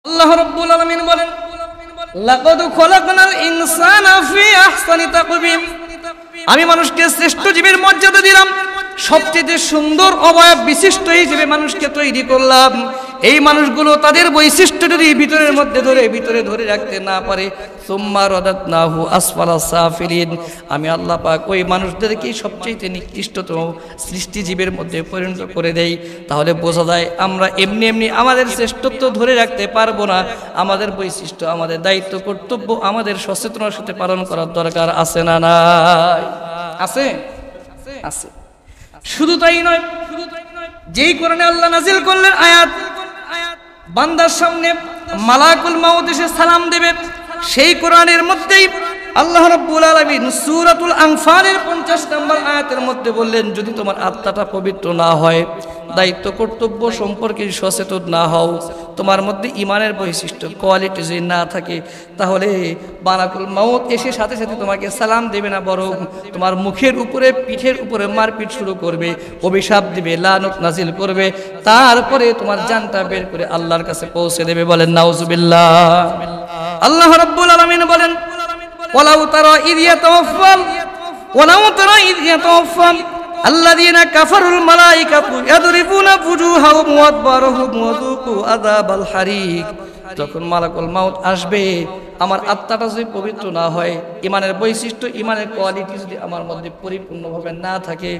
আল্লাহ রাব্বুল আলামিন বলেন, লাকাদ খলাকনাল ইনসানা ফি আহসানি তাকওয়িম। আমি মানুষকে শ্রেষ্ঠ জীবের মর্যাদা দিলাম, সবচেয়ে সুন্দর অবয়ব বিশিষ্ট হিসেবে মানুষকে তৈরি করলাম। এই মানুষগুলো তাদের বৈশিষ্ট্য যদি ভিতরে ধরে রাখতে না পারে, সুম্মা রাদাতনাহু আসফালা সাফিলিন, আমি আল্লাহ পাক ওই মানুষদেরকে সবচেয়ে নিকৃষ্টতম সৃষ্টিজীবের মধ্যে পরিণত করে দেই। তাহলে বোঝা যায় আমরা এমনি আমাদের শ্রেষ্ঠত্ব ধরে রাখতে পারবো না। আমাদের বৈশিষ্ট্য, আমাদের দায়িত্ব, কর্তব্য আমাদের সচেতনার সাথে পালন করার দরকার আছে না নাই? আছে, আছে। শুধু তাই নয়, যেই কোরআনে আল্লাহ নাজিল করলেন আয়াত, বান্দার সামনে মালাকুল মাউত এসে সালাম দেবে, সেই কোরআনের মধ্যেই আল্লাহ রাব্বুল আলামিন সূরাতুল আনফালের 50 নম্বর আয়াতের মধ্যে বললেন, যদি তোমার আত্মাটা পবিত্র না হয়, দায়িত্ব কর্তব্য সম্পর্কে সচেতন না হও, তোমার মধ্যে ঈমানের বৈশিষ্ট্য কোয়ালিটি যদি না থাকে, তাহলে মালাকুল মাউত এসে সাথে সাথে তোমাকে সালাম দেবে না, বরং তোমার মুখের উপরে, পিঠের উপরে মারপিট শুরু করবে, অভিশাপ দিবে, লানত নাজিল করবে, তারপরে তোমার জানটা বের করে আল্লাহর কাছে পৌঁছে দেবে। বলেন নাউজুবিল্লাহ। আল্লাহ রাব্বুল আলামিন বলেন, ওয়ালাউ তারা ইয ইয়াতাওয়াফফাল আল্লাযীনা কাফারুল মালাইকাতু ইয়াদরিবুনা ফুজুহাহুম ওয়া আদবারহুম ওয়া যুকু আযাবাল হারিক। যখন মালাকুল মাউত আসবে, আমার আত্মাটা যদি পবিত্র না হয়, ঈমানের বৈশিষ্ট্য, ঈমানের কোয়ালিটি যদি আমার মধ্যে পরিপূর্ণভাবে না থাকে,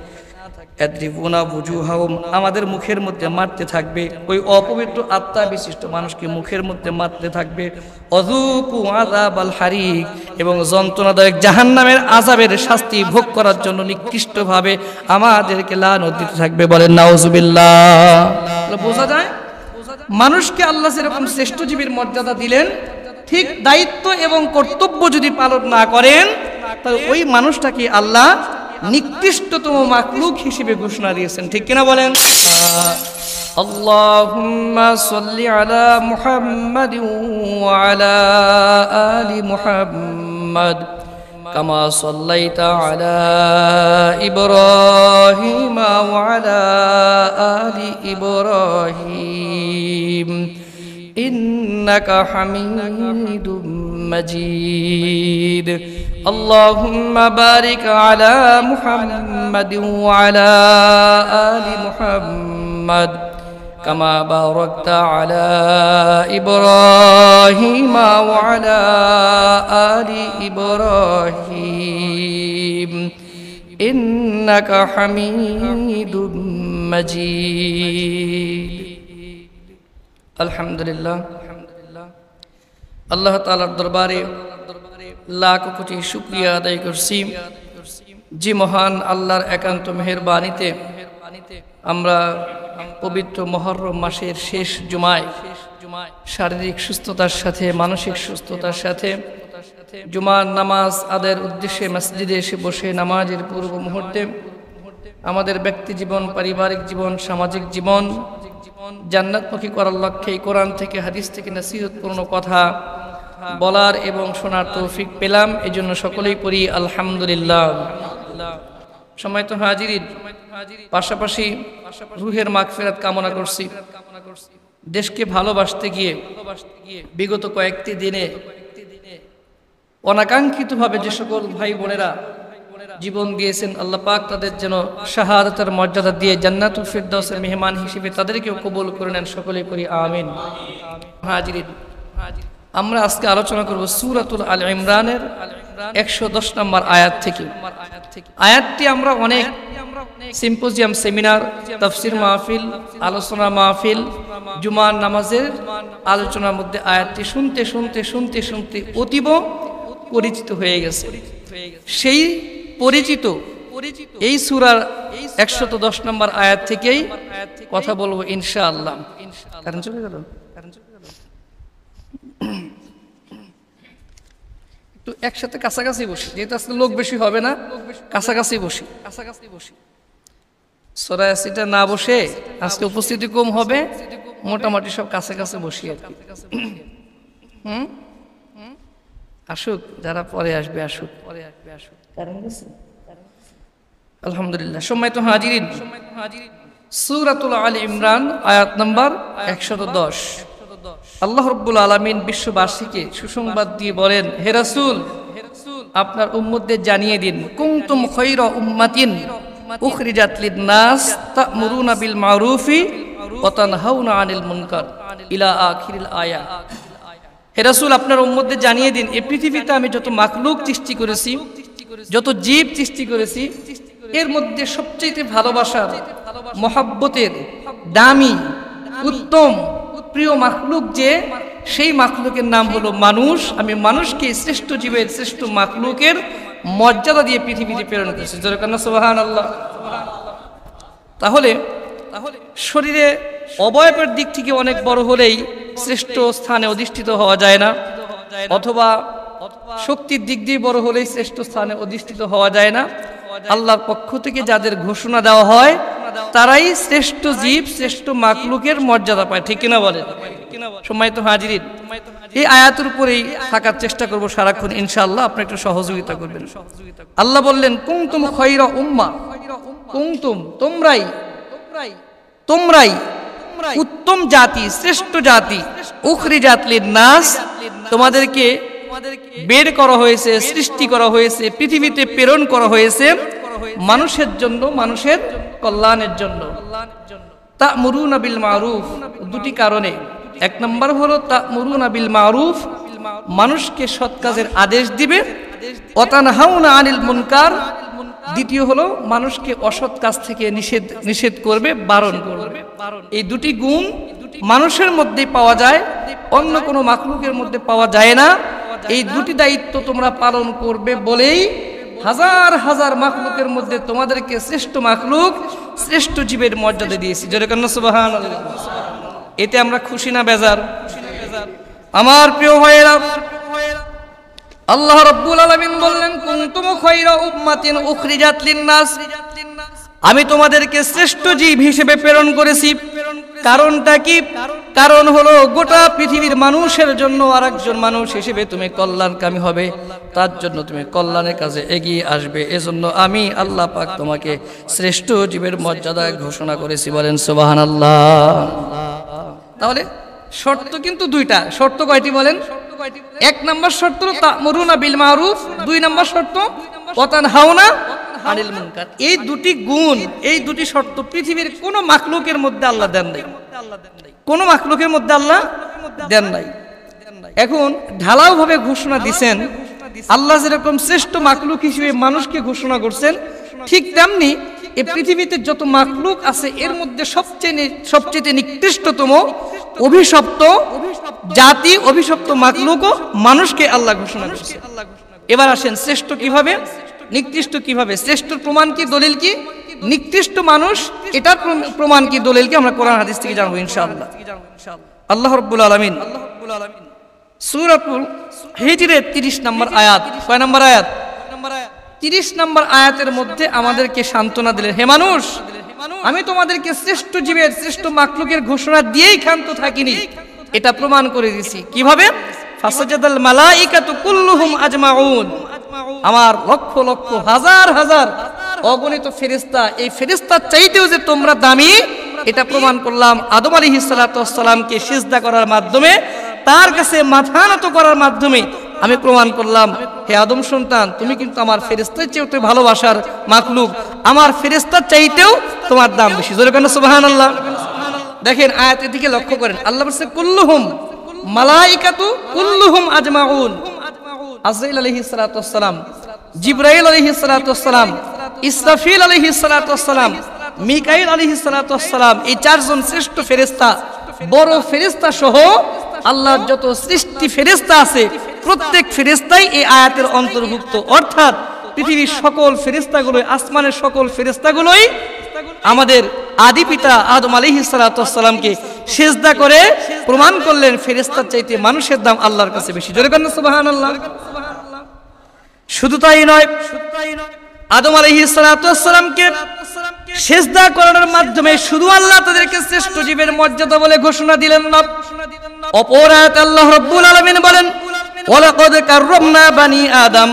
ইয়াদরিবুনা ফুজুহাহুম, আমাদের মুখের মধ্যে মারতে থাকবে, ওই অপবিত্র আত্মা বিশিষ্ট মানুষকে মুখের মধ্যে মারতে থাকবে, অযুকু আযাবাল হারিক, এবং যন্ত্রণাদায়ক জাহান্নামের আযাবের শাস্তি ভোগ করার জন্য নিকৃষ্টভাবে আমাদেরকে লানত দিতে থাকবে। বলেন নাউজুবিল্লাহ। বোঝা যায় মানুষকে আল্লাহ যেরকম শ্রেষ্ঠ জীবের মর্যাদা দিলেন, ঠিক দায়িত্ব এবং কর্তব্য যদি পালন না করেন, তাহলে ওই মানুষটাকে আল্লাহ নিকৃষ্টতম মাখলুক হিসেবে ঘোষণা দিয়েছেন। ঠিক কিনা বলেন? আল্লাহুম্মা সাল্লি আলা মুহাম্মাদিন ওয়া আলা আলি মুহাম্মাদ কামা সাল্লাইতা আলা ইব্রাহিম ওয়া আলা আলি ইব্রাহিম ইন্নাকা হামিদুম মাজিদ। আল্লাহুম্মা বারিক আলা মুহাম্মাদিন ওয়া আলা আলি মুহাম্মাদ কামা বারাকতা আলা ইব্রাহিম ওয়া আলা আলি ইব্রাহিম ইন্নাকা হামিদুম মাজিদ। আলহামদুলিল্লাহ, আল্লাহ তাআলার দরবারে লাখ কোটি শুকরিয়া আদায় করছি, যে মহান আল্লাহর একান্ত মেহেরবানিতে আমরা পবিত্র মুহররম মাসের শেষ জুমায় শারীরিক সুস্থতার সাথে, মানসিক সুস্থতার সাথে জুমার নামাজ আদায়ের উদ্দেশ্যে মসজিদে এসে বসে নামাজের পূর্ব মুহূর্তে আমাদের ব্যক্তি জীবন, পারিবারিক জীবন, সামাজিক জীবন জান্নাতমুখী করার লক্ষ্যে কোরআন থেকে, হাদিস থেকে নসিহতপূর্ণ কথা বলার এবং শোনার তৌফিক পেলাম। এই জন্য সকলেই পড়ি আলহামদুলিল্লাহ। সম্মানিত হাজিরিন, পাশাপাশি রুহের মাগফিরাত কামনা করছি। দেশকে ভালোবাসতে গিয়ে বিগত কয়েকটি দিনে অনাকাঙ্ক্ষিতভাবে যে সকল ভাই বোনেরা জীবন দিয়েছেন, আল্লাহ পাক তাদের যেন শাহাদাতের মর্যাদা দিয়ে জান্নাতুল ফিরদাউসের মেহমান হিসেবে তাদেরকেও কবুল করে নেন। সকলেই করি আমিন। হাজিরিন, আমরা আজকে আলোচনা করব সূরাতুল আল ইমরানের 110 নম্বর আয়াত থেকে। আয়াতটি আমরা অনেক সিম্পোজিয়াম, সেমিনার, তাফসির মাহফিল, আলোচনা মাহফিল, জুমার নামাজের আলোচনার মধ্যে আয়াতটি শুনতে শুনতে শুনতে শুনতে অতীব পরিচিত হয়ে গেছে। সেই পরিচিত এই সূরার 110 নম্বর আয়াত থেকেই কথা বলবো ইনশাআল্লাহ। কারণ চলে গেল, একটু একসাথে কাছাকাছি বসি, যেহেতু আজকে লোক বেশি হবে না, কাছাকাছি বসি। সরাসরিটা না বসে, আজকে উপস্থিতি কম হবে, মোটামুটি সব কাছাকাছি বসি আর কি। আসুক, যারা পরে আসবে আসুক। আলহামদুলিল্লাহ। সম্মানিত হাজিরিন, সূরাতুল আল ইমরান আয়াত নাম্বার 110। আল্লাহ রাব্বুল আলামিন বিশ্ববাসীকে সুসংবাদ দিয়ে বলেন, হে রাসূল, আপনার উম্মতদের জানিয়ে দিন, কুনতুম খায়রা উম্মাতিন উখরিজাত লিন-নাস তা'মুরুনা বিল মা'রুফি ওয়া তানহাউনা আনিল মুনকার ইলা আখিরিল আয়াত। হে রাসূল, আপনার উম্মতদের জানিয়ে দিন, এই পৃথিবীতে আমি যত মাখলুক সৃষ্টি করেছি, যত জীব সৃষ্টি করেছি, এর মধ্যে সবচেয়ে ভালোবাসার, মহব্বতের, দামি, উত্তম, প্রিয় মাখলুক যে, সেই মাখলুকের নাম হলো মানুষ। আমি মানুষকে শ্রেষ্ঠ জীবের, শ্রেষ্ঠ মাখলুকের মর্যাদা দিয়ে পৃথিবীতে প্রেরণ করেছি। সুবহানাল্লাহ। তাহলে শরীরে অবয়বের দিক থেকে অনেক বড় হলেই শ্রেষ্ঠ স্থানে অধিষ্ঠিত হওয়া যায় না, অথবা শক্তির দিক দিয়ে বড় হলেই শ্রেষ্ঠ স্থানে অধিষ্ঠিত হওয়া যায় না। আল্লাহর পক্ষ থেকে যাদের ঘোষণা দেওয়া হয় তারাই শ্রেষ্ঠ জীব, শ্রেষ্ঠ মাখলুকের মর্যাদা পায়। ঠিক কিনা বলেন? সম্মানিত হাজিরিন, এই আয়াতের উপরেই থাকার চেষ্টা করব সারাক্ষণ ইনশাআল্লাহ। আপনি একটু সহযোগিতা করবেন। আল্লাহ বললেন, কুনতুম খায়রা উম্মাহ, কুনতুম, তোমরাই উত্তম জাতি, শ্রেষ্ঠ জাতি, উখরিজাত লিন-নাস, তোমাদেরকে বের করা হয়েছে, সৃষ্টি করা হয়েছে, পৃথিবীতে প্রেরণ করা হয়েছে মানুষের জন্য, মানুষের কল্যাণের জন্য। তা'মুরুনা বিল মা'রুফ, দুটি কারণে। এক নম্বর হলো তা'মুরুনা বিল মা'রুফ, মানুষকে সৎ কাজের আদেশ দিবে। ওয়া তানহাউনা আনিল মুনকার, দ্বিতীয় হলো মানুষকে অসৎ কাজ থেকে নিষেধ করবে, বারণ করবে। এই দুটি গুণ মানুষের মধ্যেই পাওয়া যায়, অন্য কোনো মাখলুকের মধ্যে পাওয়া যায় না। এই দুটি দায়িত্ব তোমরা পালন করবে বলেই হাজার হাজার মাখলুকের মধ্যে তোমাদেরকে শ্রেষ্ঠ মাখলুক, শ্রেষ্ঠ জীবের মর্যাদা দিয়েছি। জোরে কান্না সুবহানাল্লাহ। এতে আমরা খুশি না বেজার? আমার প্রিয় ভাইয়েরা, আল্লাহ রাব্বুল আলামিন বললেন, কুনতুম খায়রা উম্মাতিন উখরিজাত লিন-নাস, আমি তোমাদেরকে শ্রেষ্ঠ জীব হিসেবে প্রেরণ করেছি। কারণটা কি? কারণ হলো গোটা পৃথিবীর মানুষের জন্য আরেকজন মানুষ হিসেবে তুমি কল্যাণকামী হবে, তার জন্য তুমি কল্যাণের কাজে এগিয়ে আসবে। এজন্য আমি আল্লাহ পাক তোমাকে শ্রেষ্ঠ জীবের মর্যাদা ঘোষণা করেছি। বলেন সুবহানাল্লাহ। তাহলে শর্ত কিন্তু দুইটা। শর্ত কয়টি বলেন? এক নম্বর শর্ত হলো তা'মুরুনা বিল মা'রুফ, দুই নম্বর শর্ত ওয়া তানহাউনা আনিল মুনকার। এই দুটি গুণ, এই দুটি শর্ত পৃথিবীর কোন মাখলুকের মধ্যে আল্লাহ দেন নাই, কোন মাখলুকের মধ্যে আল্লাহ দেন নাই। এখন ঢালাও ভাবে ঘোষণা দিবেন, আল্লাহ যেরকম শ্রেষ্ঠ মাখলুক হিসেবে মানুষকে ঘোষণা করছেন, ঠিক তেমনি এই পৃথিবীতে যত মাখলুক আছে এর মধ্যে সবচেয়ে নিকৃষ্টতম, অভিশপ্ত জাতি, অভিশপ্ত মাখলুকও মানুষকে আল্লাহ ঘোষণা করছে। এবার আসেন, শ্রেষ্ঠ কিভাবে, নিকৃষ্ট কিভাবে? শ্রেষ্ঠর প্রমাণ কি, দলিল কি? নিকৃষ্ট মানুষ, এটার প্রমাণ কি, দলিল কি? আমরা কোরআন হাদিস থেকে জানবো ইনশাআল্লাহ। আল্লাহ রাব্বুল আলামিন সূরাতুল হিজরের 30 নম্বর আয়াত, কয় নম্বর আয়াত? 30 নম্বর আয়াতের মধ্যে আমাদেরকে সান্ত্বনা দিলেন, হে মানুষ, আমি তোমাদেরকে শ্রেষ্ঠ জীবের, শ্রেষ্ঠ মাখলুকের ঘোষণা দিয়েই ক্ষান্ত থাকিনি, এটা প্রমাণ করে দিয়েছি। কিভাবে? ফাসাজাদাল মালাইকাতু কুল্লুহুম আজমাউন, আমার লক্ষ লক্ষ হাজার হাজার অগণিত ফেরেশতা, এই ফেরেশতার চাইতেও যে তোমরা দামি, এটা প্রমাণ করলাম আদম আলাইহিস সালাতু ওয়াস সালামকে সিজদা করার মাধ্যমে, তার কাছে মাথা নত করার মাধ্যমে আমি প্রমাণ করলাম, হে আদম সন্তান, তুমি কিন্তু আমার ফেরেশতার চেয়েও ভালোবাসার মাখলুক, আমার ফেরেশতার চাইতেও তোমার দাম বেশি। জোরে কেন সুবহানাল্লাহ। দেখেন আয়াতের দিকে লক্ষ্য করেন, আল্লাহ বলছে কুল্লুহুম, মালাইকাতু কুল্লুহুম আজমাউন। আজরাইল আলাইহিস সালাতু ওয়াস সালাম, জিবরাইল আলাইহিস সালাতু ওয়াস সালাম, ইসরাফিল আলাইহিস সালাতু ওয়াস সালাম, মিকাইল আলাইহিস সালাতু ওয়াস সালাম, এই চারজন শ্রেষ্ঠ ফেরেশতা, বড় ফেরেশতা সহ আল্লাহর যত সৃষ্টি ফেরেশতা আছে, প্রত্যেক ফেরেশতাই এই আয়াতের অন্তর্ভুক্ত। অর্থাৎ পৃথিবীর সকল ফেরেশতাগুলোই, আসমানের সকল ফেরেশতাগুলোই আমাদের আদি পিতা আদম আলাইহিস সালাতু ওয়াস সালামকে সিজদা করে প্রমাণ করলেন ফেরেশতার চাইতে মানুষের দাম আল্লাহর কাছে বেশি। জোরে বলেন সুবহানাল্লাহ। শুধু তাই নয়, আদম আলাইহিস সালাতু ওয়াস সালামকে সিজদা করার মাধ্যমে শুধু আল্লাহ তাদেরকে শ্রেষ্ঠ জীবের মর্যাদা বলে ঘোষণা দিলেন না, অপর আয়াতে আল্লাহ রাব্বুল আলামিন বলেন, ওয়ালাকাদ কাররামনা বানি আদম,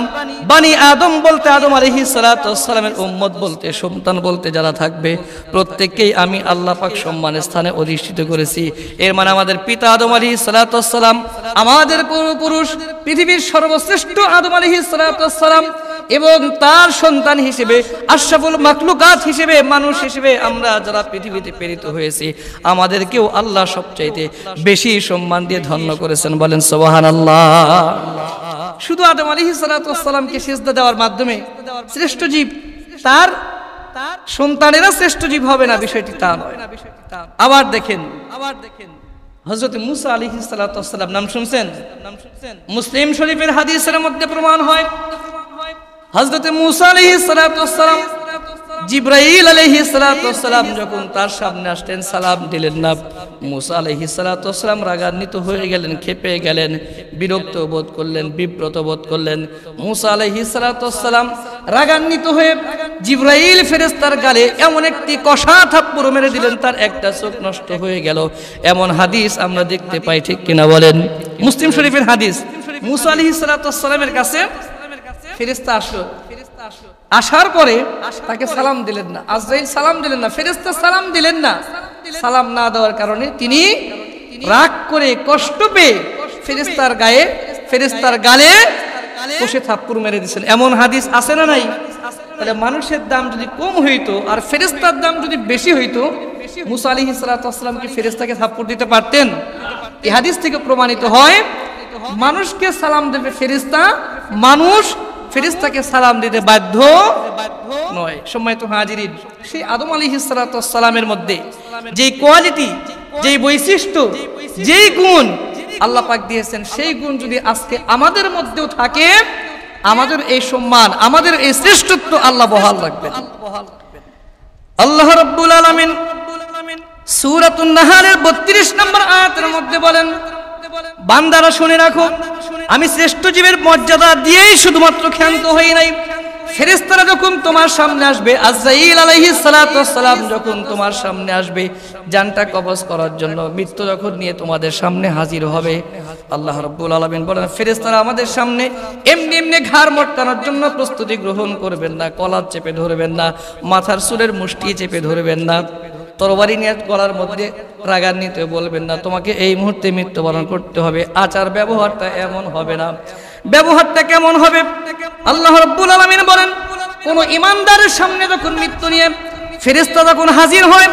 বানি আদম বলতে আদম আলাইহিস সালাতু ওয়াস সালামের উম্মত বলতে সন্তান বলতে যারা থাকবে প্রত্যেককেই আমি আল্লাহ পাক সম্মানের স্থানে অধিষ্ঠিত করেছি। এর মানে আমাদের পিতা আদম আলাইহিস সালাতু ওয়াস সালাম, আমাদের পূর্বপুরুষ পৃথিবীর সর্বশ্রেষ্ঠ আদম আলাইহিস সালাতু ওয়াস সালাম এবং তার সন্তান হিসেবে আশরাফুল মাখলুকাত হিসেবে মানুষ হিসেবে আমরা যারা পৃথিবীতে প্রেরিত হয়েছি আমাদেরকেও আল্লাহ সবচাইতে বেশি সম্মান দিয়ে ধন্য করেছেন। বলেন সুবহানাল্লাহ। শুধু আদম আলাইহিস সালাতু ওয়াস সালামকে সিজদা দেওয়ার মাধ্যমে শ্রেষ্ঠ জীব তার সন্তানেরা শ্রেষ্ঠ জীব হবে না, বিষয়টি তা নয়। আবার দেখেন হযরত মুসা আলাইহিস সালাতু ওয়াস সালাম নাম শুনছেন? মুসলিম শরীফের হাদিসের মধ্যে প্রমাণ হয় হযরত মুসা আলাইহিস সালাতু ওয়াস সালাম জিবরাইল আলাইহিস সালাতু ওয়াস সালাম যখন তার সামনে আসলেন সালাম দিলেন না, মুসা আলাইহিস সালাতু ওয়াস সালাম রাগান্বিত হয়ে গেলেন, ক্ষেপে গেলেন, বিরক্ত বোধ করলেন, বিব্রত বোধ করলেন। মুসা আলাইহিস সালাতু ওয়াস সালাম রাগান্বিত হয়ে জিবরাইল ফেরেশতার গালে এমন একটি কষা থাপ্পড় মেরে দিলেন তার একটা চোখ নষ্ট হয়ে গেল। এমন হাদিস আমরা দেখতে পাই, ঠিক কিনা বলেন? মুসলিম শরীফের হাদিস। মুসা আলাইহিস সালাতু ওয়াস সালামের কাছে ফেরেশতা আসলো, আসার পরে তাকে সালাম দিলেন না, আজরাইল সালাম দিলেন না, ফেরেশতা সালাম দিলেন না। সালাম না দেওয়ার কারণে তিনি রাগ করে কষ্ট পেয়ে ফেরেশতার গালে কষে থাপ্পড় মেরে দিয়েছেন। এমন হাদিস আছে না নাই? তাহলে মানুষের দাম যদি কম হইতো আর ফেরেশতার দাম যদি বেশি হইতো মুসা আলাইহিস সালাতু ওয়াস সালাম কি ফেরেশতাকে থাপ্পড় দিতে পারতেন? এই হাদিস থেকে প্রমাণিত হয় মানুষকে সালাম দেবে ফেরেশতা, মানুষ ফেরেশতাকে সালাম দিতে বাধ্য নয়। সম্মানিত হাজিরিন, সেই আদম আলাইহিস সালাতু ওয়াস সালামের মধ্যে যেই কোয়ালিটি, যেই বৈশিষ্ট্য, যেই গুণ আল্লাহ পাক দিয়েছেন, সেই গুণ যদি আজকে আমাদের মধ্যেও থাকে আমাদের এই সম্মান, আমাদের এই শ্রেষ্ঠত্ব আল্লাহ বহাল রাখবেন। আল্লাহ রাব্বুল আলামিন সূরাতুন নাহলের 32 নম্বর আয়াতের মধ্যে বলেন, বান্দারা শুনে রাখো আমি শ্রেষ্ঠ জীবের মর্যাদা দিয়েই শুধুমাত্র ক্ষান্ত হই নাই। ফেরেশতারা যখন তোমার সামনে আসবে, আজরাইল আলাইহিস সালাতু ওয়াস সালাম যখন তোমার সামনে আসবে জানটা কবজ করার জন্য, মৃত্যু যখন নিয়ে তোমাদের সামনে হাজির হবে, আল্লাহ রাব্বুল আলামিন বলেন ফেরেশতারা আমাদের সামনে এমনি এমনি ঘাড় মটকানোর জন্য প্রস্তুতি গ্রহণ করবেন না, কলার চেপে ধরবেন না, মাথার চুলের মুষ্টি চেপে ধরবেন না, তরবারি নিয়ে গলার মধ্যে রাগান্বিত বলবেন না তোমাকে এই মুহূর্তে মৃত্যুবরণ করতে হবে। আচার ব্যবহারটা এমন হবে না। ব্যবহারটা কেমন হবে? আল্লাহ রাব্বুল আলামিন বলেন কোন ইমানদারের সামনে যখন মৃত্যু নিয়ে ফেরেশতা যখন হাজির হয়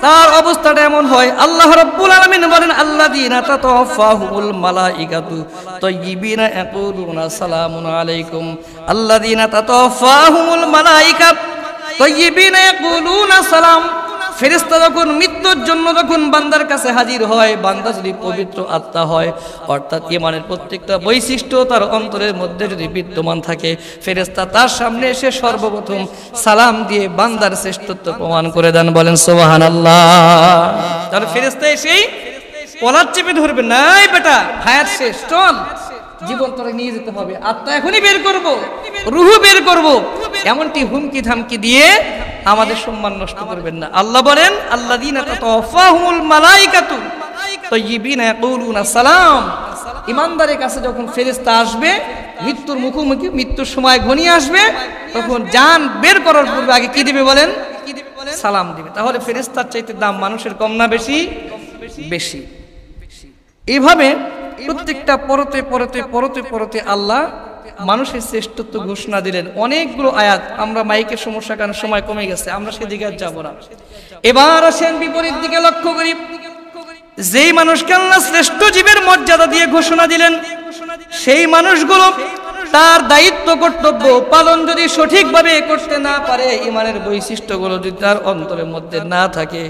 তার অবস্থাটা এমন হয়। আল্লাহ রাব্বুল আলামিন বলেন আল্লাযীনা তাতাওয়াফাহুমুল মালাইকাতু তাইয়্যিবিনা ইয়াকুলুনা সালামুন আলাইকুম। আল্লাযীনা তাতাওয়াফাহুমুল মালাইকা তাইয়্যিবিনা ইয়াকুলুনা সালাম। ফেরেশতা যখন মৃত্যুর জন্য যখন বান্দার কাছে হাজির হয়, বান্দা যদি পবিত্র আত্মা হয়, অর্থাৎ ঈমানের প্রত্যেকটা বৈশিষ্ট্য তার অন্তরের মধ্যে যদি বিদ্যমান থাকে, ফেরেশতা তার সামনে এসে সর্বপ্রথম সালাম দিয়ে বান্দার শ্রেষ্ঠত্ব প্রমাণ করে দেন। বলেন সুবহানাল্লাহ। তাহলে ফেরেশতা এসেই কলার চেপে ধরবে, নাই বেটা হায়াত শেষ, চল জীবন তোরে নিয়ে যেতে হবে, আত্মা এখনই বের করব, রূহ বের করব, এমনটি হুমকি ধামকি দিয়ে আমাদের সম্মান নষ্ট করবেন না। আল্লাহ বলেন আল্লাযীনা তাতাওয়াফাহুমুল মালাইকাতু তাইয়্যিবিনা ইয়াকুলুনা সালাম। ইমানদারের কাছে যখন ফেরেশতা আসবে, মৃত্যুর মুখোমুখি, মৃত্যুর সময় ঘনিয়ে আসবে, তখন জান বের করার পূর্বে আগে কি দিবে বলেন? সালাম দিবে। তাহলে ফেরেশতার চাইতে দাম মানুষের কম না বেশি? বেশি। এইভাবে প্রত্যেকটা পরতে পরতে পরতে পরতে আল্লাহ মানুষের শ্রেষ্ঠত্ব ঘোষণা দিলেন। অনেকগুলো আয়াত, আমরা মাইকের সমস্যা কারণে সময় কমে গেছে, আমরা সেদিকে আর যাব না। এবার আসেন বিপরীত দিকে লক্ষ্য করি। যেই মানুষকে আল্লাহ শ্রেষ্ঠ জীবের মর্যাদা দিয়ে ঘোষণা দিলেন, সেই মানুষগুলো তার দায়িত্ব কর্তব্য পালন যদি সঠিকভাবে করতে না পারে, ঈমানের বৈশিষ্ট্যগুলো যদি তার অন্তরের মধ্যে না থাকে,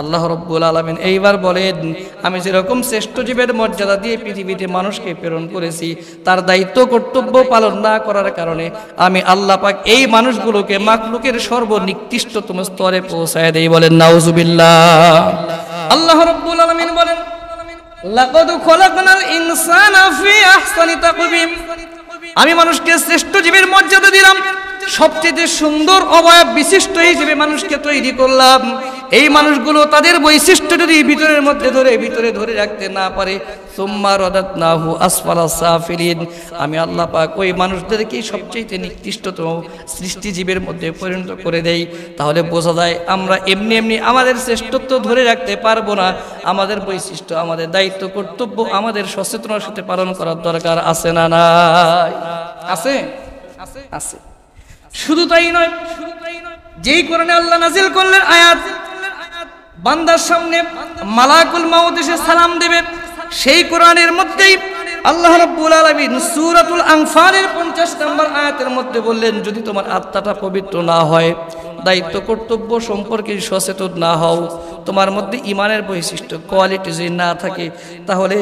আল্লাহ রাব্বুল আলামিন এইবার বলেন আমি যেরকম শ্রেষ্ঠ জীবের মর্যাদা দিয়ে পৃথিবীতে মানুষকে প্রেরণ করেছি, তার দায়িত্ব কর্তব্য পালন না করার কারণে আমি আল্লাহ পাক এই মানুষগুলোকে মাখলুকের সর্বনিকৃষ্টতম স্তরে পৌঁছায় দেই। বলেন নাউজুবিল্লাহ। আল্লাহ রাব্বুল আলামিন বলেন লাকাদ খলাকনাল ইনসানা ফি আহসানি তাকওয়িম। আমি মানুষকে শ্রেষ্ঠ জীবের মর্যাদা দিলাম, সবচেয়ে সুন্দর অবয়ব বিশিষ্ট হিসেবে মানুষকে তৈরি করলাম। এই মানুষগুলো তাদের বৈশিষ্ট্য যদি ভিতরে ধরে রাখতে না পারে, সুম্মা রাদাতনাহু আসফালা সাফিলিন, আমি আল্লাহ পাক ওই মানুষদেরকে সবচেয়ে নিকৃষ্টতম সৃষ্টিজীবের মধ্যে পরিণত করে দেই। তাহলে বোঝা যায় আমরা এমনি আমাদের শ্রেষ্ঠত্ব ধরে রাখতে পারবো না। আমাদের বৈশিষ্ট্য, আমাদের দায়িত্ব, কর্তব্য আমাদের সচেতনার সাথে পালন করার দরকার আছে না নাই? আছে, আছে। শুধু তাই নয়, যেই কোরআনে আল্লাহ নাজিল করলেন আয়াত, বান্দার সামনে মালাকুল মাউত এসে সালাম দেবে, সেই কোরআনের মধ্যেই আল্লাহ রাব্বুল আলামিন সূরাতুল আনফালের 50 নম্বর আয়াতের মধ্যে বললেন, যদি তোমার আত্মাটা পবিত্র না হয়, দায়িত্ব কর্তব্য সম্পর্কে সচেতন না হও, তোমার মধ্যে ঈমানের বৈশিষ্ট্য কোয়ালিটি যদি না থাকে, তাহলে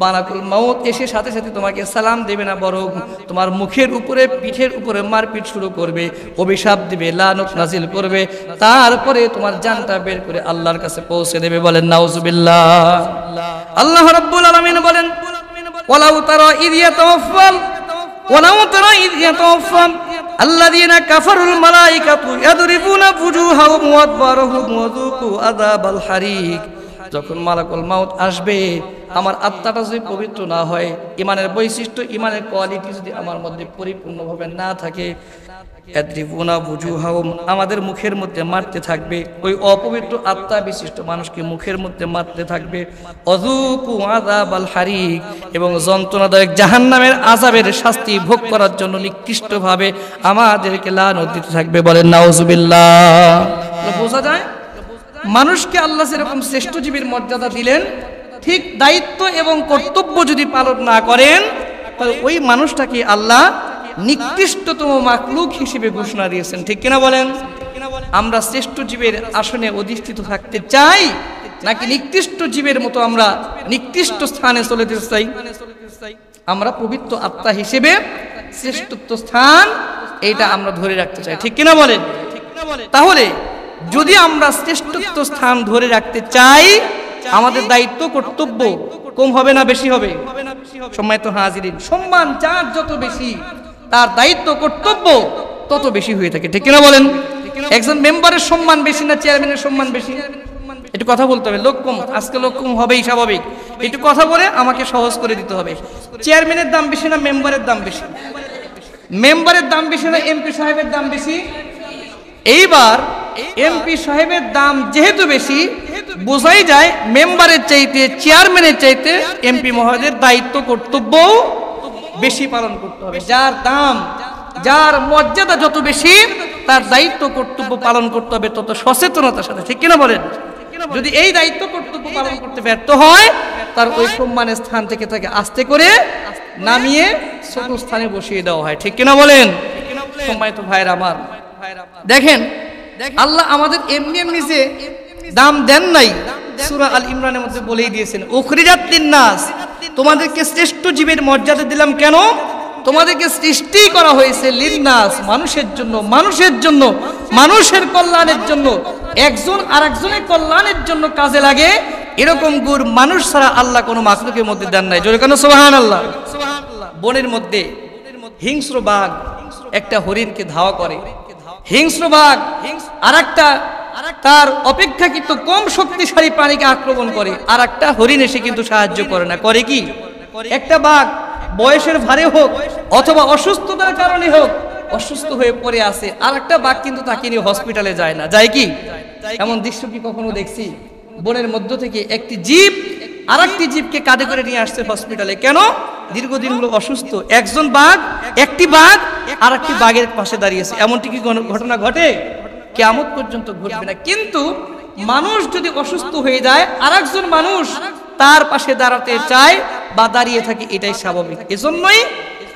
মালাকুল মাউত এসে সাথে সাথে তোমাকে সালাম দেবে না, বরং তোমার মুখের উপরে, পিঠের উপরে মারপিট শুরু করবে, অভিশাপ দিবে, লানত নাজিল করবে, তারপরে তোমার জানটা বের করে আল্লাহর কাছে পৌঁছে দেবে। বলেন নাউজুবিল্লাহ। আল্লাহ রাব্বুল আলামিন বলেন, ওয়ালাউ তারা ইয ইয়াতাওয়াফফা আল্লাযীনা কাফারুল মালাইকাতু ইয়াদরিবুনা ফুজুহাহুম ওয়া আদবারহুম ওয়া যুকু আযাবাল হারিক। যখন মালাকুল মাউত আসবে, আমার আত্মাটা যদি পবিত্র না হয়, ঈমানের বৈশিষ্ট্য, ঈমানের কোয়ালিটি যদি আমার মধ্যে পরিপূর্ণভাবে না থাকে, ইয়াদরিবুনা ফুজুহাহুম, আমাদের মুখের মধ্যে মারতে থাকবে, ওই অপবিত্র আত্মা বিশিষ্ট মানুষকে মুখের মধ্যে মারতে থাকবে, অযুকু আযাবাল হারিক, এবং যন্ত্রণাদায়ক জাহান্নামের আযাবের শাস্তি ভোগ করার জন্য নিকৃষ্টভাবে আমাদেরকে লানত দিতে থাকবে। বলেন নাউজুবিল্লাহ। বোঝা যায় মানুষকে আল্লাহ যেরকম শ্রেষ্ঠ জীবের মর্যাদা দিলেন, ঠিক দায়িত্ব এবং কর্তব্য যদি পালন না করেন, তাহলে ওই মানুষটাকে আল্লাহ নিকৃষ্টতম মাখলুক হিসেবে ঘোষণা দিয়েছেন। ঠিক কিনা বলেন? আমরা শ্রেষ্ঠ জীবের আসনে অধিষ্ঠিত থাকতে চাই, নাকি নিকৃষ্ট জীবের মতো আমরা নিকৃষ্ট স্থানে চলে যেতে চাই? আমরা পবিত্র আত্মা হিসেবে শ্রেষ্ঠত্ব স্থান, এইটা আমরা ধরে রাখতে চাই। ঠিক কিনা বলেন? তাহলে যদি আমরা শ্রেষ্ঠত্ব স্থান ধরে রাখতে চাই, আমাদের দায়িত্ব কর্তব্য কম হবে না বেশি হবে? সম্মানিত হাজিরিন, সম্মান যার যত বেশি, তার দায়িত্ব কর্তব্য তত বেশি হয়ে থাকে। ঠিক কিনা বলেন? একজন মেম্বারের সম্মান বেশি না চেয়ারম্যানের সম্মান বেশি? একটু কথা বলতে হবে। লোক কম, আজকে লোক কম হবেই স্বাভাবিক। একটু কথা বলে আমাকে সহজ করে দিতে হবে। চেয়ারম্যানের দাম বেশি না মেম্বারের দাম বেশি? মেম্বারের দাম বেশি না এমপি সাহেবের দাম বেশি? এইবার এমপি সাহেবের দাম যেহেতু বেশি, বোঝাই যায় মেম্বারের চাইতে, চেয়ারম্যানের চাইতে এমপি মহোদয়ের দায়িত্ব কর্তব্য বেশি পালন করতে হবে। যার দাম, যার মর্যাদা যত বেশি, তার দায়িত্ব কর্তব্য পালন করতে হবে তত সচেতনতার সাথে। ঠিক কিনা বলেন? যদি এই দায়িত্ব কর্তব্য পালন করতে ব্যর্থ হয়, তার ওই সম্মানের স্থান থেকে তাকে আস্তে করে নামিয়ে ছোট স্থানে বসিয়ে দেওয়া হয়। ঠিক কিনা বলেন? সম্মানিত ভাইরা আমার, দেখেন আল্লাহ আমাদের এমনি এমনি যে দাম দেন নাই, সূরা আল ইমরানের মধ্যে বলেই দিয়েছেন, উখরিজাত লিন্নাস, তোমাদেরকে শ্রেষ্ঠ জীবের মর্যাদা দিলাম কেন? তোমাদেরকে সৃষ্টি করা হয়েছে লিন্নাস, মানুষের জন্য, মানুষের জন্য, মানুষের কল্যাণের জন্য, একজন আরেকজনের কল্যাণের জন্য কাজে লাগে, এরকম গুণ মানুষ ছাড়া আল্লাহ কোনো মাখলুকের মধ্যে দেন নাই। জোরে কেন সুবহানাল্লাহ। বনের মধ্যে হিংস্র বাঘ একটা হরিণকে ধাওয়া করে, হিংস্র বাঘ আরেকটা তার অপেক্ষাকৃত কম শক্তিশালী প্রাণীকে আক্রমণ করে, আর একটা হরিণ এসে কিন্তু সাহায্য করে না। করে কি? একটা বাঘ বয়সের ভারে হোক অথবা অসুস্থতার কারণে হোক, অসুস্থ হয়ে পড়ে আছে, আর একটা বাঘ কিন্তু তাকে নিয়ে হসপিটালে যায় না। যায় কি? এমন দৃশ্য কি কখনো দেখছি? বনের মধ্য থেকে একটি জীব আর একটি জীবকে কাঁধে করে নিয়ে আসছে হসপিটালে। কেন? দীর্ঘদিন হলো অসুস্থ। একজন বাঘ, একটি বাঘ আর একটি বাঘের পাশে দাঁড়িয়েছে। এমনটি কি ঘটনা ঘটে? কিয়ামত পর্যন্ত ঘটবে না। কিন্তু মানুষ যদি অসুস্থ হয়ে যায়, আর একজন মানুষ তার পাশে দাঁড়াতে চায় বা দাঁড়িয়ে থাকে, এটাই স্বাভাবিক। এজন্যই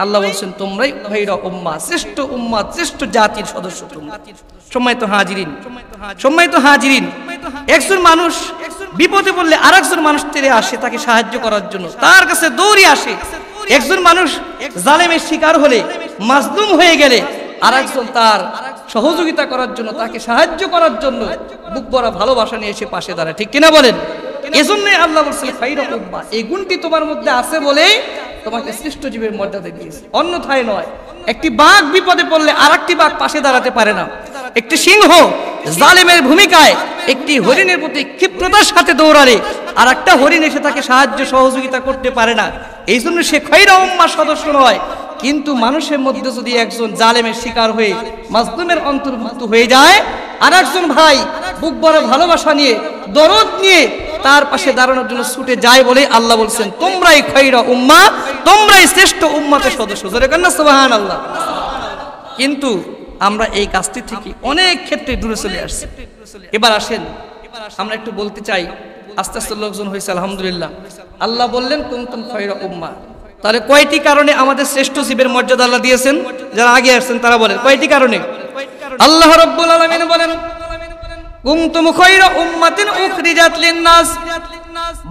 আল্লাহ বলছেন, তোমরাই ভাইরা উম্মাহ, শ্রেষ্ঠ উম্মাহ, শ্রেষ্ঠ জাতির সদস্য তোমরা। সম্মানিত হাজিরিন, সম্মানিত হাজিরিন, একজন মানুষ বিপদে পড়লে আরেকজন মানুষ তেড়ে আসে তাকে সাহায্য করার জন্য, তার কাছে দৌড়ে আসে। একজন মানুষ জালেমের শিকার হলে, মাজলুম হয়ে গেলে, আরেকজন তার সহযোগিতা করার জন্য, তাকে সাহায্য করার জন্য বুক ভরা ভালোবাসা নিয়ে এসে পাশে দাঁড়ায়। ঠিক কিনা বলেন? এজন্যই আল্লাহ বলছেন খায়রা উম্মাহ, এই গুণটি তোমার মধ্যে আছে বলেই তোমাকে শ্রেষ্ঠ জীবের মর্যাদা দিয়েছে, অন্যথায় নয়। একটি বাঘ বিপদে পড়লে আরেকটি বাঘ পাশে দাঁড়াতে পারে না। একটি সিংহ জালেমের ভূমিকায় একটি হরিণের প্রতি ক্ষিপ্রতার সাথে দৌড়ালে আর একটা হরিণ এসে তাকে সাহায্য সহযোগিতা করতে পারে না, এই জন্য সে খৈরা উম্মার সদস্য নয়। কিন্তু মানুষের মধ্যে যদি একজন জালেমের শিকার হয়ে মাজলুমের অন্তর্ভুক্ত হয়ে যায়, আর একজন ভাই বুক বড় ভালোবাসা নিয়ে দরদ নিয়ে তার পাশে দাঁড়ানোর জন্য ছুটে যায় বলে আল্লাহ বলছেন তোমরাই খৈরা উম্মাহ, তোমরাই শ্রেষ্ঠ উম্মতের সদস্য। জোরে কান্না সুবহানাল্লাহ। কিন্তু আমরা এই কাজটি থেকে অনেক ক্ষেত্রে দূরে চলে আসছি। এবার আসেন আমরা একটু বলতে চাই, আস্তে আস্তে লোকজন হয়েছে আলহামদুলিল্লাহ। আল্লাহ বললেন কুনতুম খৈরা উম্মাহ, তাহলে কয়টি কারণে আমাদের শ্রেষ্ঠ জীবের মর্যাদা আল্লাহ দিয়েছেন? যারা আগে আসছেন তারা বলেন কয়টি কারণে? আল্লাহ রাব্বুল আলামিন বলেন কুনতুম খৈরা উম্মাতিন উখরিজাত লিন-নাস,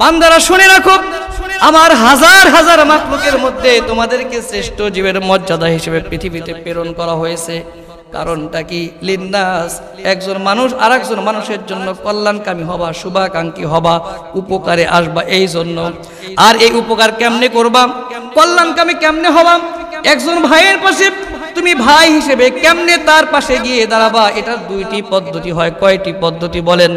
বান্দারা শুনে রাখো আমার হাজার হাজার মাখলুকের মধ্যে তোমাদেরকে শ্রেষ্ঠ জীবের মর্যাদা হিসেবে পৃথিবীতে প্রেরণ করা হয়েছে। কারণটা কি? লিন-নাস, একজন মানুষ আর একজন মানুষের জন্য কল্যাণকামী হবা, শুভাকাঙ্ক্ষী হবা, উপকারে আসবা এই জন্য। আর এই উপকার কেমনে করবা, কল্যাণকামী কেমনে হবা, একজন ভাইয়ের পাশে তুমি ভাই হিসেবে কেমনে তার পাশে গিয়ে দাঁড়াবা, এটার দুইটি পদ্ধতি হয়। কয়টি পদ্ধতি বলেন?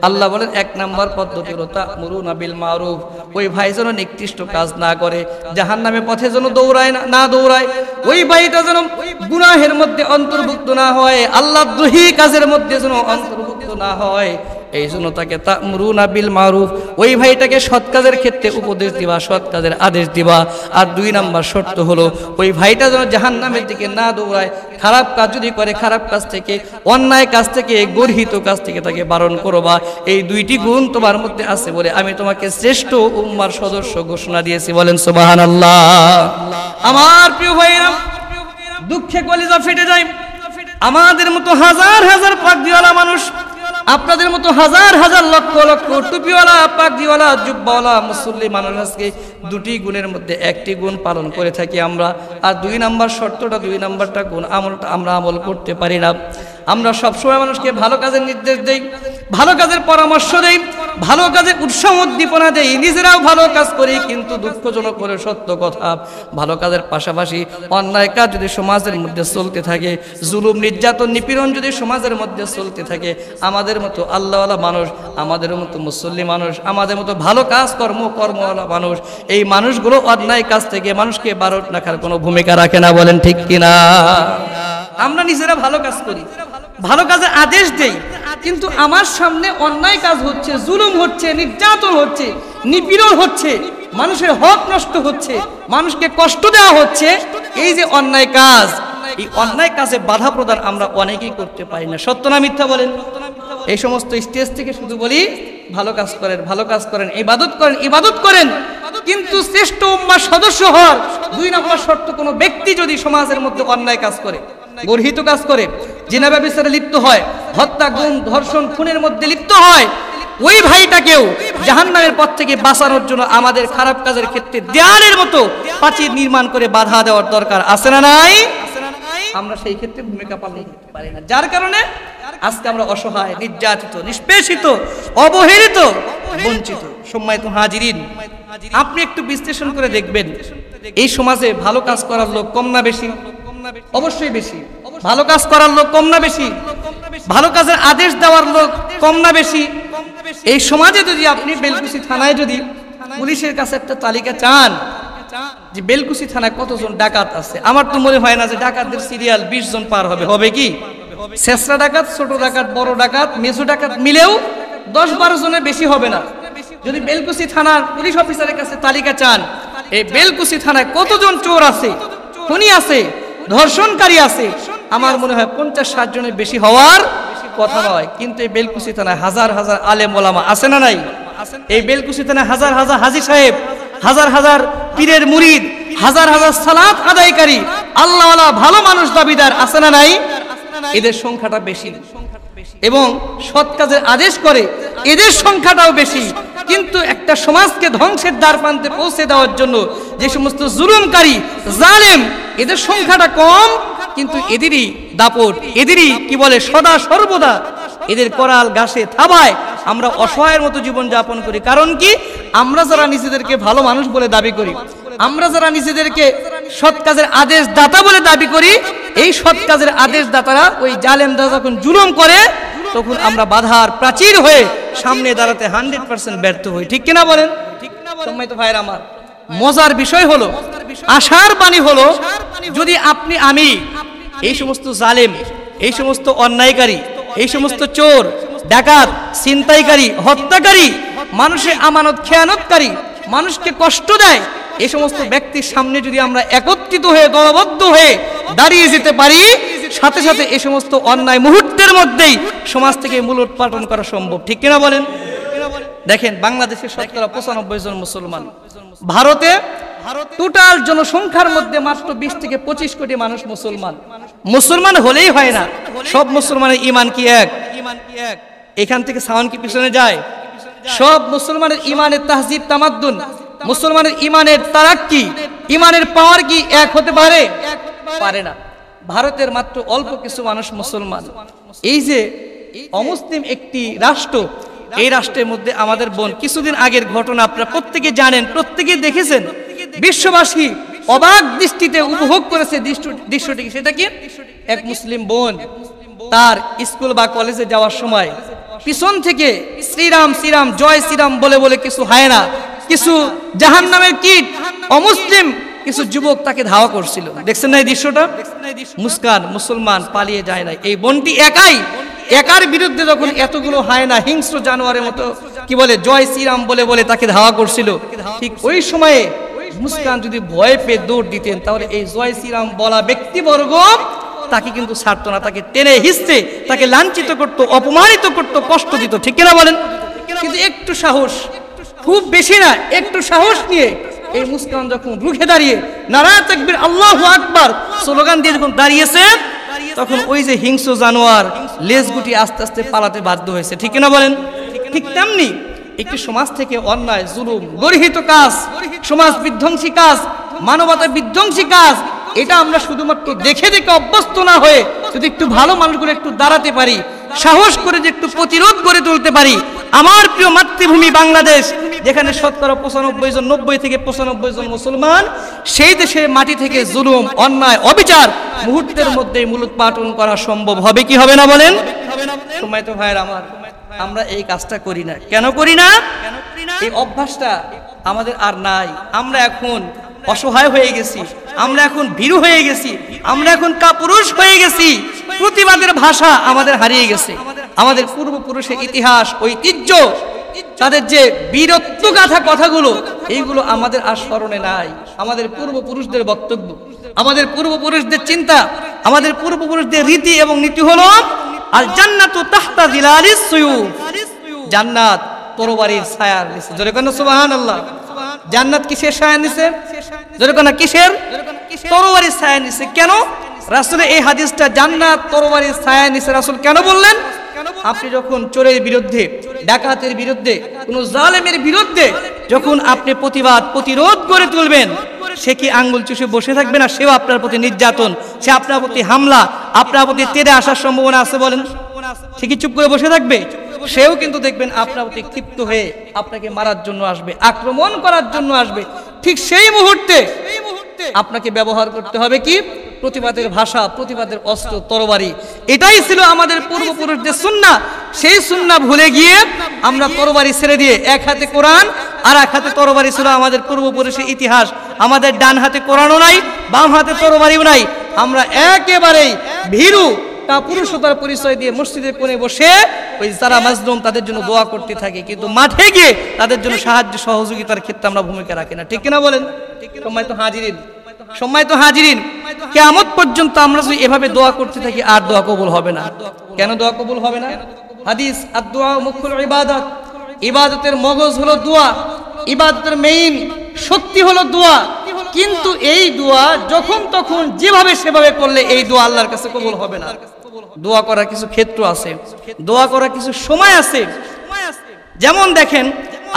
আল্লাহ বলেন এক নাম্বার পদ্ধতি হলো তা'মুরুনা বিল মারুফ, ওই ভাই যেন নিকৃষ্ট কাজ না করে, জাহান্নামের পথে যেন দৌড়ায় না দৌড়ায়, ওই ভাইটা যেন গুনাহের মধ্যে অন্তর্ভুক্ত না হয়, আল্লাহদ্রোহী কাজের মধ্যে যেন অন্তর্ভুক্ত না হয়, এই জন্য তাকে তা'মুরুনা বিল মারুফ, ওই ভাইটাকে সৎ কাজের ক্ষেত্রে উপদেশ দিবা, সৎ কাজের আদেশ দিবা। আর দুই নাম্বার শর্ত হলো ওই ভাইটা যেন জাহান্নামের দিকে না দৌড়ায়, খারাপ কাজ যদি করে খারাপ কাজ থেকে, অন্যায় কাজ থেকে, গর্হিত কাজ থেকে তাকে বারণ করবা। এই দুইটি গুণ তোমার মধ্যে আছে বলে আমি তোমাকে শ্রেষ্ঠ উম্মার সদস্য ঘোষণা দিয়েছি। বলেন সুবহানাল্লাহ। আমার প্রিয় ভাইরা, দুঃখে কলিজা ফেটে যায়। আমাদের মতো হাজার হাজার পাগড়িওয়ালা মানুষ, আপনাদের মতো হাজার হাজার লক্ষ লক্ষ টুপিওয়ালা, পাগড়িওয়ালা, জুব্বাওয়ালা মুসল্লি মানুষ আজকে দুটি গুণের মধ্যে একটি গুণ পালন করে থাকি আমরা। আর দুই নাম্বার শর্তটা, দুই নাম্বারটা গুণ আমরা আমল করতে পারি না। আমরা সবসময় মানুষকে ভালো কাজের নির্দেশ দেই, ভালো কাজের পরামর্শ দেই, ভালো কাজের উৎসাহ উদ্দীপনা দেই, নিজেরাও ভালো কাজ করি। কিন্তু দুঃখজনক করে সত্য কথা, ভালো কাজের পাশাপাশি অন্যায় কাজ যদি সমাজের মধ্যে চলতে থাকে, জুলুম নির্যাতন নিপীড়ন যদি সমাজের মধ্যে চলতে থাকে, আমাদের মতো আল্লাহওয়ালা মানুষ, আমাদের মতো মুসল্লি মানুষ, আমাদের মতো ভালো কাজ কর্মওয়ালা মানুষ, এই মানুষগুলো অন্যায় কাজ থেকে মানুষকে বারণ রাখার কোনো ভূমিকা রাখে না। বলেন ঠিক কিনা? আমরা নিজেরা ভালো কাজ করি, ভালো কাজের আদেশ দেই, কিন্তু আমার সামনে অন্যায় কাজ হচ্ছে, জুলুম হচ্ছে, নির্যাতন হচ্ছে, নিপীড়ন হচ্ছে, মানুষের হক নষ্ট হচ্ছে, মানুষকে কষ্ট দেওয়া হচ্ছে, এই যে অন্যায় কাজ, এই অন্যায় কাজে বাধা প্রদান আমরা অনেকেই করতে পারি না। সত্য না মিথ্যা বলেন? এই সমস্ত স্টেজ থেকে শুধু বলি ভালো কাজ করেন, ভালো কাজ করেন, ইবাদত করেন, ইবাদত করেন, কিন্তু শ্রেষ্ঠ উম্মার সদস্য হওয়ার দুই নম্বর শর্ত, কোনো ব্যক্তি যদি সমাজের মধ্যে অন্যায় কাজ করে, গর্হিত কাজ করে, জিনা ব্যভিচারে লিপ্ত হয়, হত্যা, গুম, ধর্ষণ, খুনের মধ্যে লিপ্ত হয়, ওই ভাইটাকেও জাহান্নামের পথ থেকে বাঁচানোর জন্য আমাদের খারাপ কাজের ক্ষেত্রে দেয়ালের মতো প্রাচীর নির্মাণ করে বাধা দেওয়ার দরকার আছে না নাই? আমরা সেই ক্ষেত্রে ভূমিকা পালন করতে পারি না, যার কারণে আজকে আমরা অসহায়, নির্যাতিত, নিষ্পেষিত, অবহেলিত, বঞ্চিত। সম্মানিত হাজিরিন, আপনি একটু বিশ্লেষণ করে দেখবেন এই সমাজে ভালো কাজ করার লোক কম না বেশি? অবশ্যই বেশি। ভালো কাজ করার লোক কম না বেশি? ভালো কাজের আদেশ দেওয়ার লোক কম না বেশি? এই সমাজে যদি আপনি বেলকুচি থানায় যদি পুলিশের কাছে একটা তালিকা চান যে বেলকুচি থানায় কতজন ডাকাত আছে, আমার তো মনে হয় না যে ডাকাতদের সিরিয়াল 20 জন পার হবে। হবে কি? শেষরা ডাকাত, ছোট ডাকাত, বড় ডাকাত, মেজো ডাকাত মিলেও 10-12 জনের বেশি হবে না। যদি বেলকুচি থানার পুলিশ অফিসারের কাছে তালিকা চান এই বেলকুচি থানায় কতজন চোর আছে, খুনি আছে, ধর্ষণকারী আছে, আমার মনে হয় 50-60 জনের বেশি হওয়ার কথা নয়। কিন্তু এই বেলকুচি থানায় হাজার হাজার আলেম ওলামা আছে না নাই? এই বেলকুচি থানায় হাজার হাজার হাজী সাহেব, হাজার হাজার পীরের মুরিদ, হাজার হাজার সালাত আদায়কারী আল্লাহওয়ালা ভালো মানুষ দাবিদার আছে না নাই? এদের সংখ্যাটা বেশি এবং সৎ কাজের আদেশ করে এদের সংখ্যাটাও বেশি। কিন্তু একটা সমাজকে ধ্বংসের দ্বার প্রান্তে পৌঁছে দেওয়ার জন্য যে সমস্ত জুলুমকারী, জালেম, এদের সংখ্যাটা কম, কিন্তু এদেরই দাপট, এদেরই কি বলে সদা সর্বদা এদের করাল ঘাসে থাবায় আমরা অসহায়ের মতো জীবন যাপন করি। কারণ কি? আমরা যারা নিজেদেরকে ভালো মানুষ বলে দাবি করি, আমরা যারা নিজেদেরকে সৎ কাজের আদেশ দাতা বলে দাবি করি, এই সৎ কাজের আদেশদাতারা ওই জালেমরা যখন জুলুম করে তখন আমরা বাধার প্রাচীর হয়ে সামনে দাঁড়াতে 100% ব্যর্থ হই। ঠিক কিনা বলেন? সম্মানিত ভাইরা আমার, মজার বিষয় হলো, আশার বাণী হলো, যদি আপনি আমি এই সমস্ত জালেম, এই সমস্ত অন্যায়কারী, এই সমস্ত চোর, ডাকাত, ছিনতাইকারী, হত্যাকারী, মানুষের আমানত খেয়ানতকারী, মানুষকে কষ্ট দেয়, এই সমস্ত ব্যক্তির সামনে যদি আমরা একত্রিত হয়ে দলবদ্ধ হয়ে দাঁড়িয়ে যেতে পারি, সাথে সাথে এই সমস্ত অন্যায় মুহূর্তের মধ্যেই সমাজ থেকে মূলোৎপাটন করা সম্ভব। ঠিক কিনা বলেন? দেখেন, বাংলাদেশের শতকরা 95 জন মুসলমান, ভারতে টোটাল জনসংখ্যার মধ্যে মাত্র 20 থেকে 25 কোটি মানুষ মুসলমান। মুসলমান হলেই হয় না, সব মুসলমানের ঈমান কি এক? এখান থেকে সাউন্ড কি পিছনে যায়? সব মুসলমানের ঈমানের তাহজিব তামাদ্দুন, মুসলমানের ঈমানের তারাক্কি, ঈমানের পাওয়ার কি এক হতে পারে? পারে না। ভারতের মাত্র অল্প কিছু মানুষ মুসলমান। এই যে অমুসলিম একটি রাষ্ট্র, এই রাষ্ট্রের মধ্যে আমাদের বোন, কিছুদিন আগের ঘটনা আপনারা প্রত্যেকে জানেন, প্রত্যেকে দেখেছেন, বিশ্ববাসী অবাক দৃষ্টিতে উপভোগ করেছে দৃশ্যটি। সেটা কি? এক মুসলিম বোন তার স্কুল বা কলেজে যাওয়ার সময় পিছন থেকে শ্রীরাম শ্রীরাম জয় শ্রীরাম বলে বলে কিছু হায়না, কিছু জাহান্নামের কীট, অমুসলিম কিছু যুবক তাকে ধাওয়া করছিল। দেখছেন না এই দৃশ্যটা? মুস্কান মুসলমান পালিয়ে যায় না। এই বোনটি একার বিরুদ্ধে যখন এতগুলো হায়না হিংস্র জানোয়ারের মতো কি বলে জয় শ্রীরাম বলে বলে তাকে ধাওয়া করছিল, ঠিক ওই সময়ে মুস্কান যদি ভয় পেয়ে দৌড় দিতেন, তাহলে এই জয় শ্রীরাম বলা ব্যক্তিবর্গ তাকে কিন্তু ছাড়তো না, তাকে টেনে হিঁচড়ে তাকে লাঞ্ছিত করতো, অপমানিত করতো, কষ্ট দিত। ঠিক কিনা বলেন? কিন্তু একটু সাহস, খুব বেশি না, একটু সাহস নিয়ে এই মুস্কান যখন রুখে দাঁড়িয়ে নারায়ে তাকবীর আল্লাহু আকবার স্লোগান দিয়ে যখন দাঁড়িয়েছে, তখন ওই যে হিংস্র জানোয়ার লেজ গুটি আস্তে আস্তে পালাতে বাধ্য হয়েছে। ঠিক কিনা বলেন? ঠিক তেমনি একটি সমাজ থেকে অন্যায়, জুলুম, গর্হিত কাজ, সমাজ বিধ্বংসী কাজ, মানবতা বিধ্বংসী কাজ, এটা আমরা শুধুমাত্র দেখে দেখে অভ্যস্ত না হয়ে যদি একটু ভালো মানুষগুলো একটু দাঁড়াতে পারি, সাহস করে যে একটু প্রতিরোধ করে তুলতে পারি, আমার প্রিয় মাতৃভূমি বাংলাদেশ, যেখানে শতকরা 95 জন, 90 থেকে 95 জন মুসলমান, সেই দেশের মাটি থেকে জুলুম, অন্যায়, অবিচার মুহূর্তের মধ্যে মূলোৎপাটন করা সম্ভব হবে কি হবে না বলেন? সম্মানিত ভাইয়েরা আমার, আমরা এই কাজটা করি না। কেন করি না? এই অভ্যাসটা আমাদের আর নাই। আমরা এখন অসহায় হয়ে গেছি, আমরা এখন ভীরু হয়ে গেছি, আমরা এখন কাপুরুষ হয়ে গেছি, প্রতিবাদের ভাষা আমাদের হারিয়ে গেছে। আমাদের পূর্বপুরুষের ইতিহাস, ঐতিহ্য, তাদের যে বীরত্বগাথা কথাগুলো, এইগুলো আমাদের আর স্মরণে নাই। আমাদের পূর্বপুরুষদের বক্তব্য, আমাদের পূর্বপুরুষদের চিন্তা, আমাদের পূর্বপুরুষদের রীতি এবং নীতি হলো আল জান্নাতু তাহতা যিলালিস সুয়ুফ, জান্নাত তরবারির ছায়ার নিচে। জোরে কোন সুবহানাল্লাহ। জান্নাত কিসের ছায়ার নিচে? জোরে কোন কিসের? তরবারির ছায়ার নিচে। কেন রাসূলের এই হাদিসটা জান্নাত তরবারির ছায়ার নিচে রাসূল কেন বললেন? আপনি যখন চোরের বিরুদ্ধে, ডাকাতের বিরুদ্ধে, কোন জালেমের বিরুদ্ধে যখন আপনি প্রতিরোধ করে তুলবেন, সে কি আঙ্গুল চুষে বসে থাকবে না? সেও আপনার প্রতি নির্যাতন, সে আপনার প্রতি হামলা, আপনার প্রতি তেড়ে আসার সম্ভাবনা আছে বলেন? সে কি চুপ করে বসে থাকবে? সেও কিন্তু দেখবেন আপনার প্রতি ক্ষিপ্ত হয়ে আপনাকে মারার জন্য আসবে, আক্রমণ করার জন্য আসবে। ঠিক সেই মুহূর্তে আপনাকে ব্যবহার করতে হবে কি? প্রতিবাদের ভাষা, প্রতিবাদের অস্ত্র, তরবারি। এটাই ছিল আমাদের পূর্বপুরুষদের সুন্নাহ। সেই সুন্নাহ ভুলে গিয়ে আমরা তরবারি ছেড়ে দিয়ে এক হাতে কোরআন আর এক হাতে তরবারি ছিল আমাদের পূর্বপুরুষের ইতিহাস। আমাদের ডান হাতে কোরআনও নাই, বাম হাতে তরবারিও নাই। আমরা একেবারেই ভীরু কাপুরুষতার পরিচয় দিয়ে মসজিদের কোণে বসে ওই যারা মাজলুম তাদের জন্য দোয়া করতে থাকি, কিন্তু মাঠে গিয়ে তাদের জন্য সাহায্য সহযোগিতার ক্ষেত্রে আমরা ভূমিকা রাখি না। ঠিক কিনা বলেন? সম্মানিত হাজিরিন, কিয়ামত পর্যন্ত আমরা যদি এভাবে দোয়া করতে থাকি, আর দোয়া কবুল হবে না। কেন দোয়া কবুল হবে না? হাদিস, আদ-দুআ মুখুল ইবাদত, ইবাদতের মগজ হলো দোয়া, ইবাদতের মেইন শক্তি হলো দোয়া। কিন্তু এই দোয়া যখন তখন যেভাবে সেভাবে করলে এই দোয়া আল্লাহর কাছে কবুল হবে না। দোয়া করার কিছু ক্ষেত্র আছে, দোয়া করার কিছু সময় আছে। যেমন দেখেন,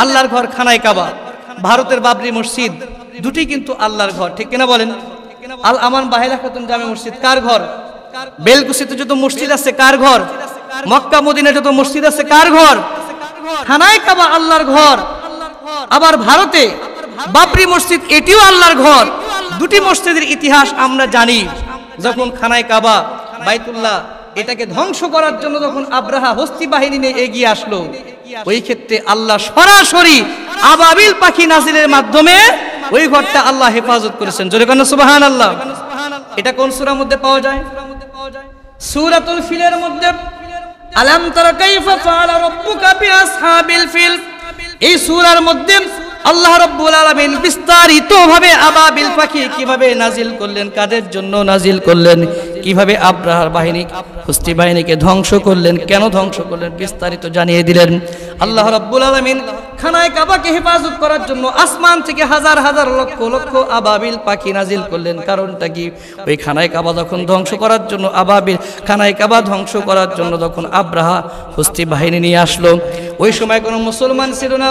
আল্লাহর ঘর খানায় কাবা, ভারতের বাবরি মসজিদ, দুটি কিন্তু আল্লাহর ঘর। ঠিক কিনা বলেন? আল আমান বাহিলা খাতুন জামে মসজিদ কার ঘর? বেলকুচিতে যত মসজিদ আছে কার ঘর? মক্কা মদিনায় যত মসজিদ আছে কার ঘর? খানায় কাবা আল্লাহর ঘর। আবার ভারতে বাবরি মসজিদ, এটিও আল্লাহর ঘর। দুটি মসজিদের ইতিহাস আমরা জানি। যখন খানায় কাবা বাইতুল্লাহ এটাকে ধ্বংস করার জন্য যখন আব্রাহা হস্তি বাহিনী নিয়ে এগিয়ে আসলো, ওই ক্ষেত্রে আল্লাহ সরাসরি আবাবিল পাখি নাজিলের মাধ্যমে ওই ঘরটা আল্লাহ হেফাজত করেছেন। জোরে কোন সুবহানাল্লাহ। এটা কোন সূরার মধ্যে পাওয়া যায়? সূরাতুল ফিলের মধ্যে। আলাম তারা কাইফা ফাআলা রাব্বুকা বিআসহাবিল ফিল, এই সূরার মধ্যে আল্লাহ রাব্বুল আলামিন বিস্তারিতভাবে আবাবিল পাখি কিভাবে নাজিল করলেন, কাদের জন্য নাজিল করলেন, কিভাবে আব্রাহার বাহিনী হস্তি বাহিনীকে ধ্বংস করলেন, কেন ধ্বংস করলেন, বিস্তারিত জানিয়ে দিলেন। আল্লাহ রাব্বুল আলামিন খানায় কাবাকে হেফাজত করার জন্য আসমান থেকে হাজার হাজার লক্ষ লক্ষ আবাবিল পাখি নাজিল করলেন। কারণটা কি? ওই খানায় কাবা যখন ধ্বংস করার জন্য খানায় কাবা ধ্বংস করার জন্য যখন আব্রাহা হস্তি বাহিনী নিয়ে আসলো, ওই সময় কোনো মুসলমান ছিল না।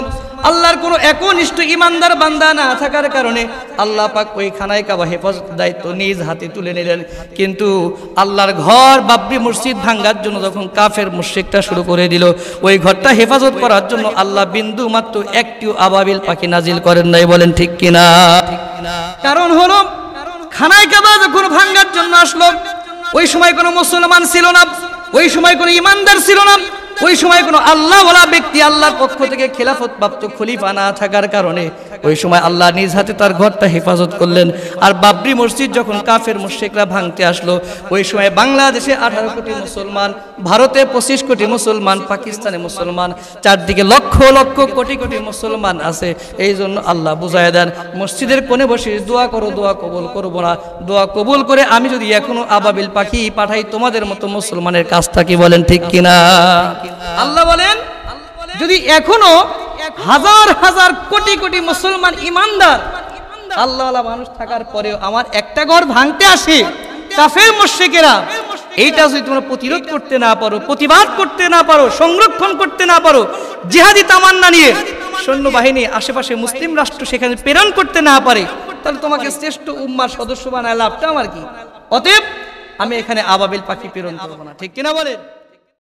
আল্লাহর কোনো একনিষ্ঠ ইমানদার বান্দা না থাকার কারণে আল্লাহ পাক ওই খানায় কাবা হেফাজতের দায়িত্ব নিজ হাতে তুলে নিলেন। কিন্তু আল্লাহর ঘর বাবরি মসজিদ ভাঙ্গার জন্য যখন কাফের মুশরিকটা শুরু করে দিল, ওই ঘরটা হেফাজত করার জন্য আল্লাহ বিন্দু মাত্র একটিও আবাবিল পাখি নাজিল করেন নাই। বলেন ঠিক কিনা? কারণ হলো খানায় কাবা যখন ভাঙ্গার জন্য আসলো, ওই সময় কোনো মুসলমান ছিল না, ওই সময় কোনো ইমানদার ছিল না, ওই সময় কোনো আল্লাহওয়ালা ব্যক্তি আল্লাহর পক্ষ থেকে খেলাফত প্রাপ্ত খলিফা না থাকার কারণে ওই সময় আল্লাহ নিজ হাতে তার ঘরটা হেফাজত করলেন। আর বাবরি মসজিদ যখন কাফের মুশরিকরা ভাঙতে আসলো, ওই সময় বাংলাদেশে 18 কোটি মুসলমান, ভারতে 25 কোটি মুসলমান, পাকিস্তানে মুসলমান, চারদিকে লক্ষ লক্ষ কোটি কোটি মুসলমান আছে। এই জন্য আল্লাহ বুঝায় দেন, মসজিদের কোণে বসে দোয়া করো, দোয়া কবুল করবো না, দোয়া কবুল করে আমি যদি এখনো আবাবিল পাখি পাঠাই তোমাদের মতো মুসলমানের কাজটা কি? বলেন ঠিক কিনা? আল্লাহ বলেন, যদি এখনো হাজার হাজার কোটি কোটি মুসলমান ইমানদার আল্লাহওয়ালা মানুষ থাকার পরেও আমার একটা ঘর ভাঙতে আসে কাফের মুশরিকেরা, এইটা যদি তোমরা প্রতিরোধ করতে না পারো, প্রতিবাদ করতে না পারো, সংরক্ষণ করতে না পারো, জিহাদি তামান্না নিয়ে সৈন্যবাহিনী আশেপাশে মুসলিম রাষ্ট্র সেখানে প্রেরণ করতে না পারে, তাহলে তোমাকে শ্রেষ্ঠ উম্মার সদস্য বানায় লাভটা আমার কি? অতএব আমি এখানে আবাবিল পাখি প্রেরণ করবো না। ঠিক কিনা বলেন?